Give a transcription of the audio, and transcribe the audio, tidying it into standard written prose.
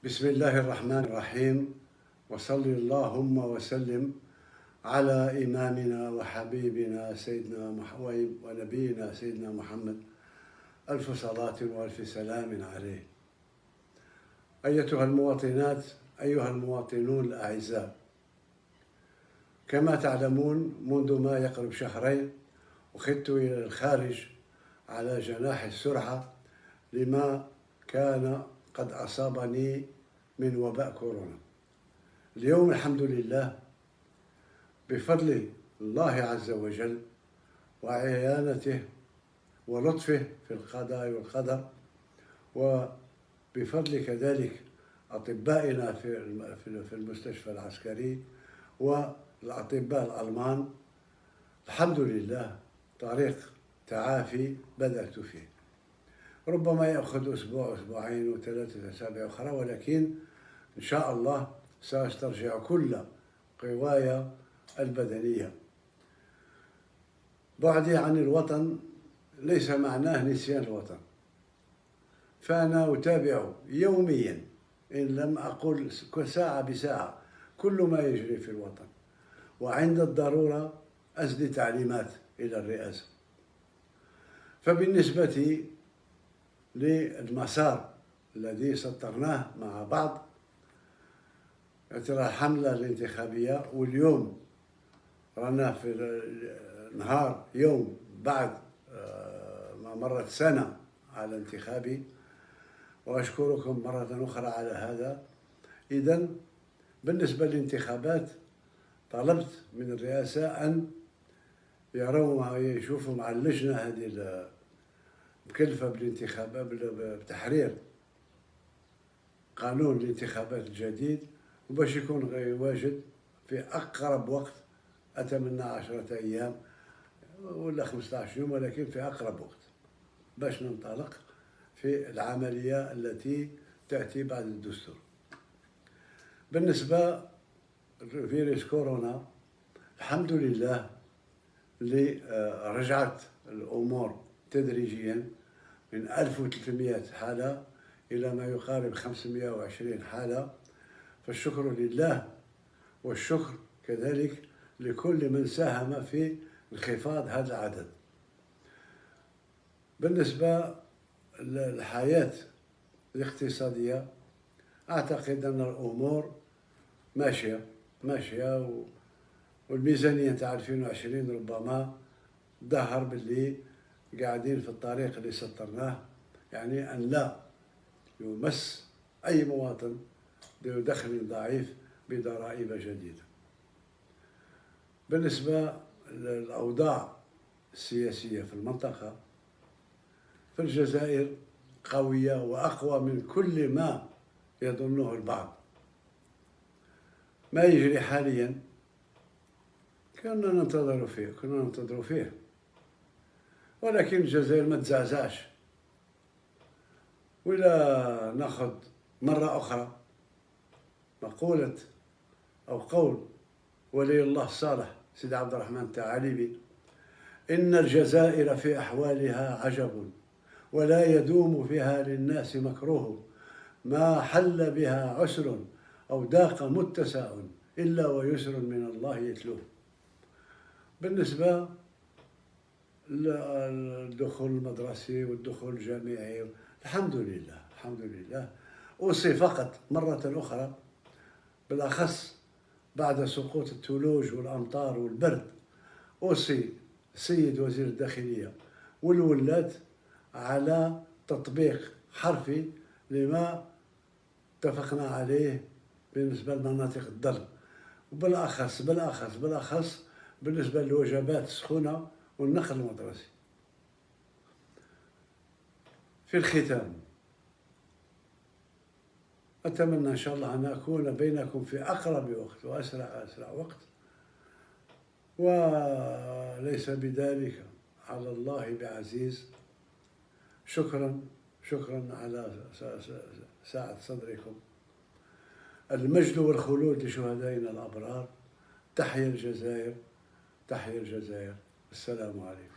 بسم الله الرحمن الرحيم، وصل اللهم وسلم على إمامنا وحبيبنا سيدنا ونبينا سيدنا محمد، ألف صلاة وألف سلام عليه. أيتها المواطنات، أيها المواطنون الأعزاء، كما تعلمون منذ ما يقرب شهرين أخذت إلى الخارج على جناح السرعة لما كان قد أصابني من وباء كورونا. اليوم الحمد لله بفضل الله عز وجل وعيانته ولطفه في القضاء والقدر، وبفضل كذلك أطبائنا في المستشفى العسكري والأطباء الألمان، الحمد لله طريق تعافي بدأت فيه. ربما يأخذ أسبوع أسبوعين وثلاثة أسابيع أخرى، ولكن إن شاء الله سأسترجع كل قواي البدنية. بعدي عن الوطن ليس معناه نسيان الوطن، فأنا أتابع يوميا إن لم أقل ساعة بساعة كل ما يجري في الوطن، وعند الضرورة أسدي تعليمات إلى الرئاسة. فبالنسبة للمسار الذي سطرناه مع بعض، ترى الحملة الانتخابية، واليوم رانا في نهار يوم بعد ما مرت سنة على انتخابي، وأشكركم مرة أخرى على هذا. إذن بالنسبة للانتخابات طلبت من الرئاسة أن يروا يشوفوا مع اللجنة هذه مكلفة بالانتخابات بتحرير قانون الانتخابات الجديد، وباش يكون واجد في أقرب وقت. أتمنى 10 أيام ولا 15 يوم، ولكن في أقرب وقت باش ننطلق في العملية التي تأتي بعد الدستور. بالنسبة لفيروس كورونا، الحمد لله اللي رجعت الأمور تدريجيا من 1300 حالة إلى ما يقارب 520 حالة، فالشكر لله، والشكر كذلك لكل من ساهم في انخفاض هذا العدد. بالنسبة للحياة الاقتصادية، أعتقد أن الأمور ماشية والميزانية تاع 2020 ربما ظهر باللي قاعدين في الطريق اللي سطرناه، يعني أن لا يمس أي مواطن ذو دخل ضعيف بضرائب جديدة. بالنسبة للأوضاع السياسية في المنطقة، فالجزائر قوية وأقوى من كل ما يظنه البعض. ما يجري حاليا كنا ننتظر فيه، ولكن الجزائر ما تزعزعش. ولا ناخذ مرة أخرى مقولة أو قول ولي الله الصالح سيدي عبد الرحمن الثعالبي: إن الجزائر في أحوالها عجب، ولا يدوم فيها للناس مكروه، ما حل بها عسر أو ضاق متسع إلا ويسر من الله يتلوه. بالنسبة للدخول المدرسي والدخول الجامعي، الحمد لله. أوصي فقط مرة أخرى، بالأخص بعد سقوط الثلوج والأمطار والبرد، أوصي السيد وزير الداخلية والولاة على تطبيق حرفي لما اتفقنا عليه بالنسبة لمناطق الضرب، وبالأخص بالنسبة للوجبات السخونة والنقل المدرسي. في الختام، أتمنى إن شاء الله أن أكون بينكم في أقرب وقت وأسرع وقت، وليس بذلك على الله بعزيز. شكرا على سعة صدركم. المجد والخلود لشهدائنا الأبرار. تحيا الجزائر. السلام عليكم.